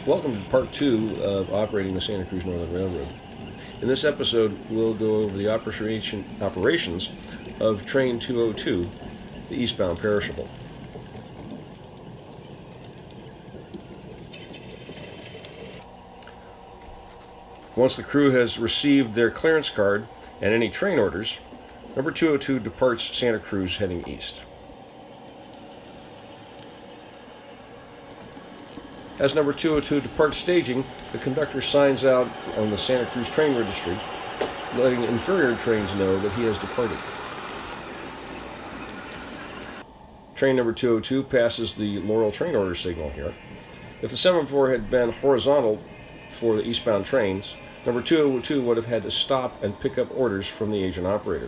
Welcome to part 2 of operating the Santa Cruz Northern Railroad. In this episode, we'll go over the operations of Train 202, the Eastbound Perishable. Once the crew has received their clearance card and any train orders, number 202 departs Santa Cruz heading east. As number 202 departs staging, the conductor signs out on the Santa Cruz train registry, letting inferior trains know that he has departed. Train number 202 passes the Laurel train order signal here. If the semaphore had been horizontal for the eastbound trains, number 202 would have had to stop and pick up orders from the agent operator.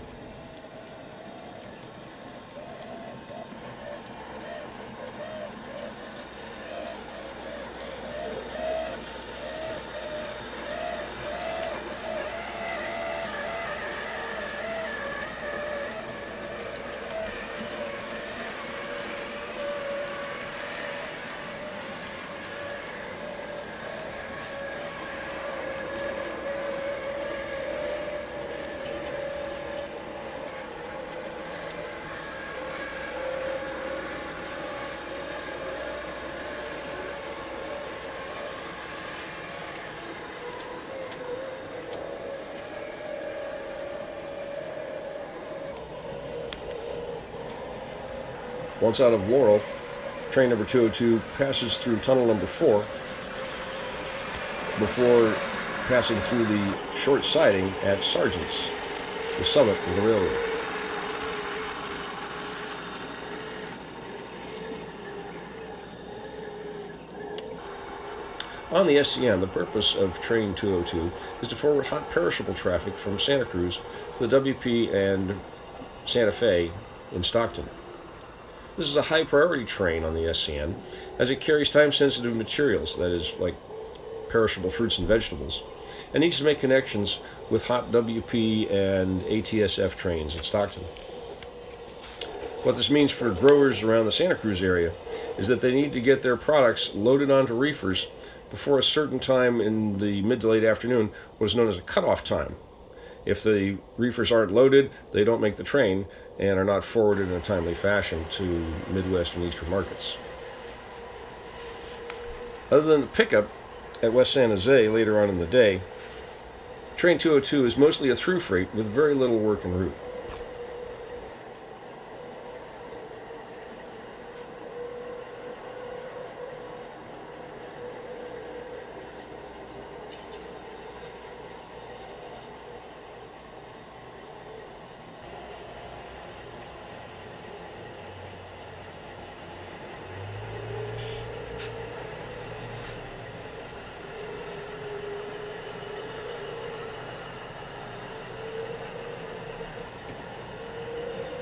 Once out of Laurel, train number 202 passes through tunnel number 4 before passing through the short siding at Sargent's, the summit of the railroad. On the SCN, the purpose of Train 202 is to forward hot perishable traffic from Santa Cruz to the WP and Santa Fe in Stockton. This is a high priority train on the SCN as it carries time-sensitive materials, that is, like perishable fruits and vegetables, and needs to make connections with hot WP and ATSF trains in Stockton. What this means for growers around the Santa Cruz area is that they need to get their products loaded onto reefers before a certain time in the mid to late afternoon, what is known as a cutoff time. If the reefers aren't loaded, they don't make the train and are not forwarded in a timely fashion to Midwest and Eastern markets. Other than the pickup at West San Jose later on in the day, Train 202 is mostly a through freight with very little work en route.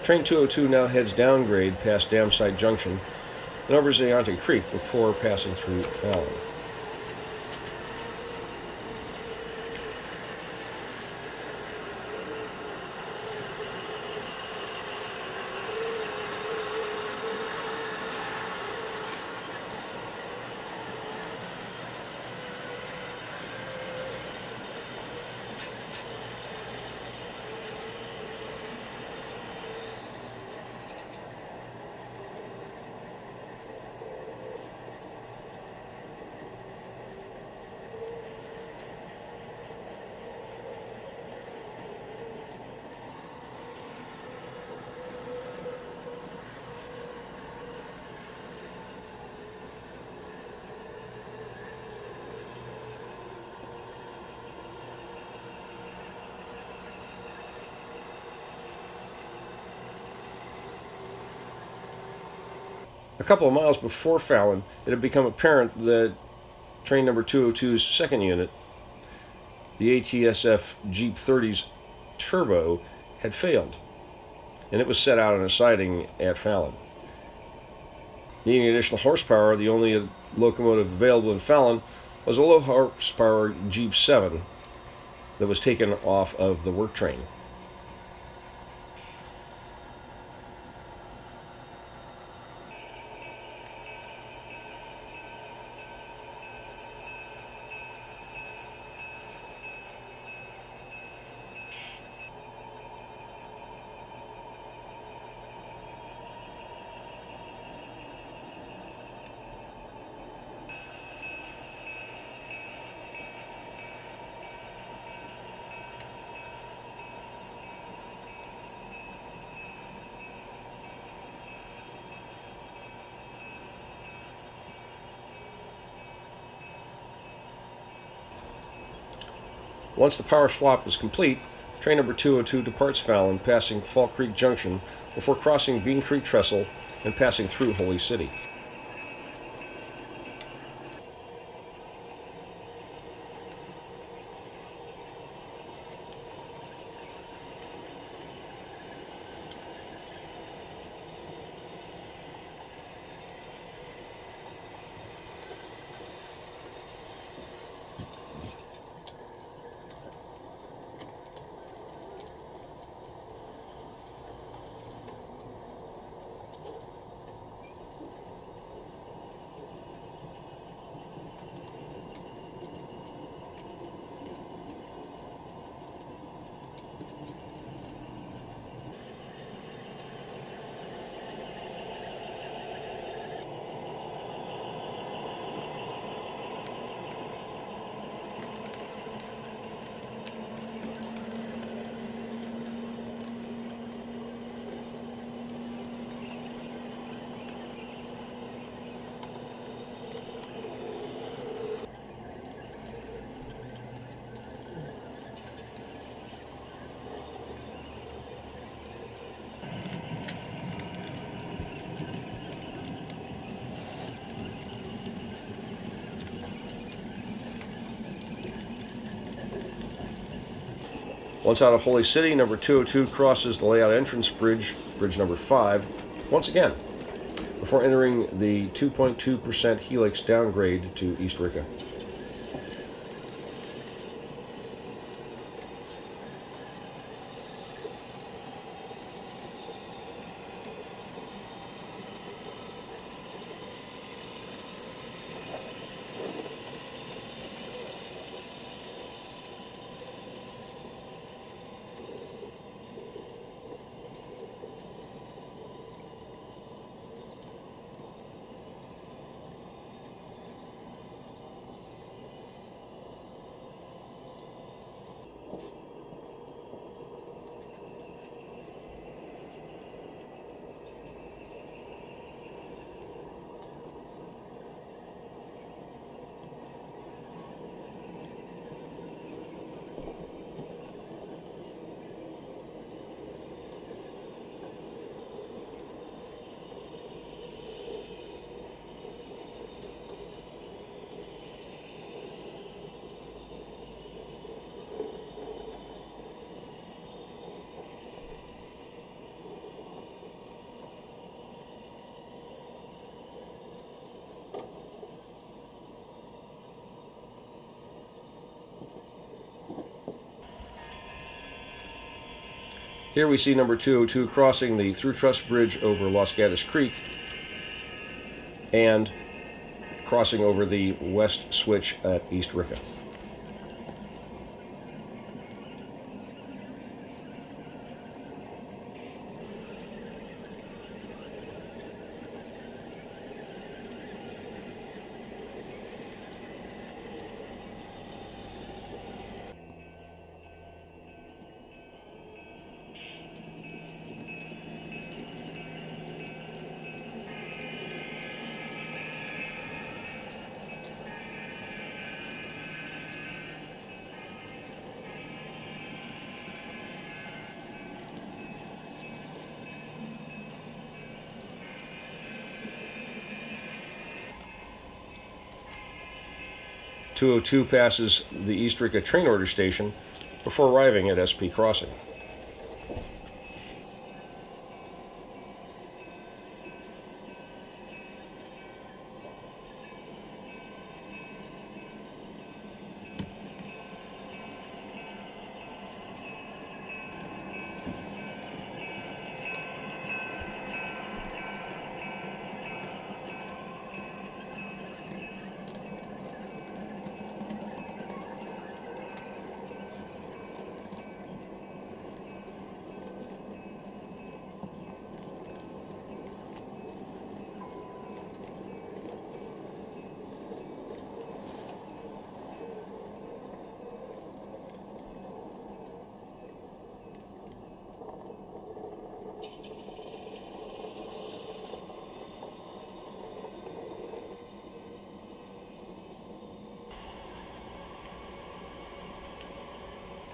Train 202 now heads downgrade past Damside Junction and over Zayante Creek before passing through Fallon. A couple of miles before Fallon, it had become apparent that train number 202's second unit, the ATSF Jeep 30's Turbo, had failed, and it was set out on a siding at Fallon. Needing additional horsepower, the only locomotive available in Fallon was a low horsepower Jeep 7 that was taken off of the work train. Once the power swap is complete, train number 202 departs Fallon, passing Fall Creek Junction before crossing Bean Creek Trestle and passing through Holy City. Once out of Holy City, number 202 crosses the layout entrance bridge, bridge number 5, once again, before entering the 2.2% helix downgrade to East Ricca. Here we see number 202 crossing the through truss bridge over Los Gatos Creek and crossing over the west switch at East Ricca. .202 passes the East Ricca train order station before arriving at SP Crossing.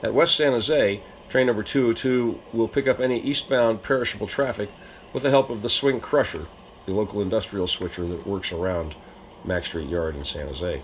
At West San Jose, train number 202 will pick up any eastbound perishable traffic with the help of the swing crusher, the local industrial switcher that works around Mack Street Yard in San Jose.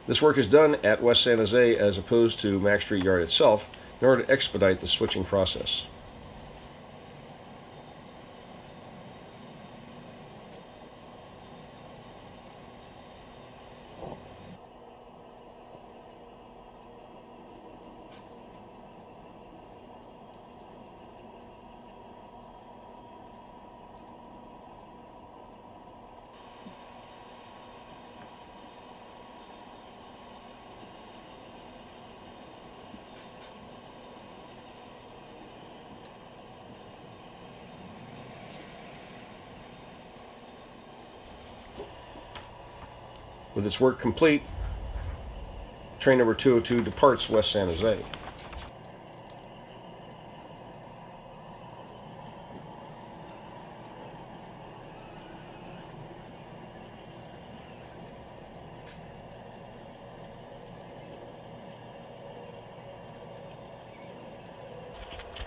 This work is done at West San Jose as opposed to Mack Street Yard itself in order to expedite the switching process. With its work complete, train number 202 departs West San Jose.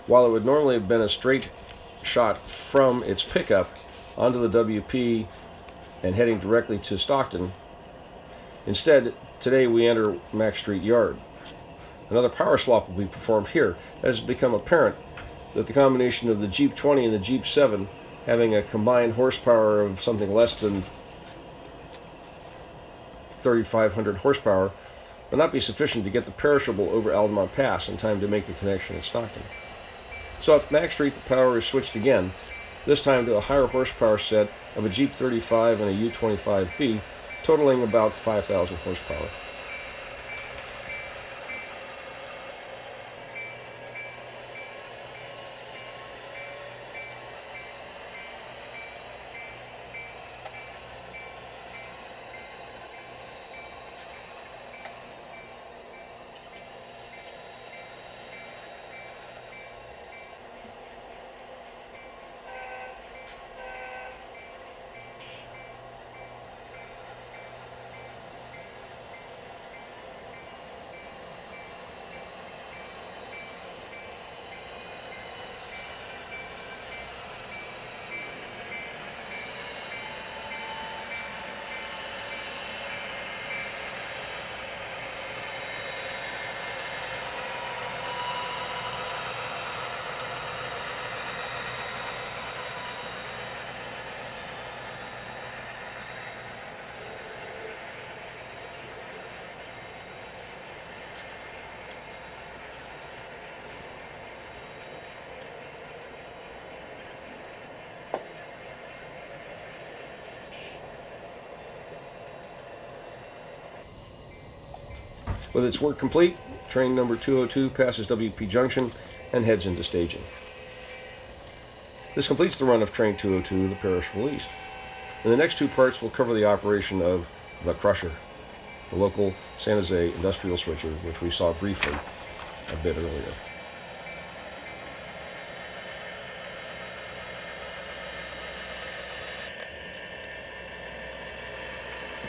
While it would normally have been a straight shot from its pickup onto the WP and heading directly to Stockton, instead, today we enter Mack Street Yard. Another power swap will be performed here. It has become apparent that the combination of the Jeep 20 and the Jeep 7, having a combined horsepower of something less than 3,500 horsepower, will not be sufficient to get the perishable over Altamont Pass in time to make the connection at Stockton. So at Mack Street, the power is switched again, this time to a higher horsepower set of a Jeep 35 and a U25B, totaling about 5,000 horsepower. With its work complete, train number 202 passes WP Junction and heads into staging. This completes the run of train 202, the Perishable East. In the next two parts, we'll cover the operation of the Crusher, the local San Jose industrial switcher, which we saw briefly a bit earlier.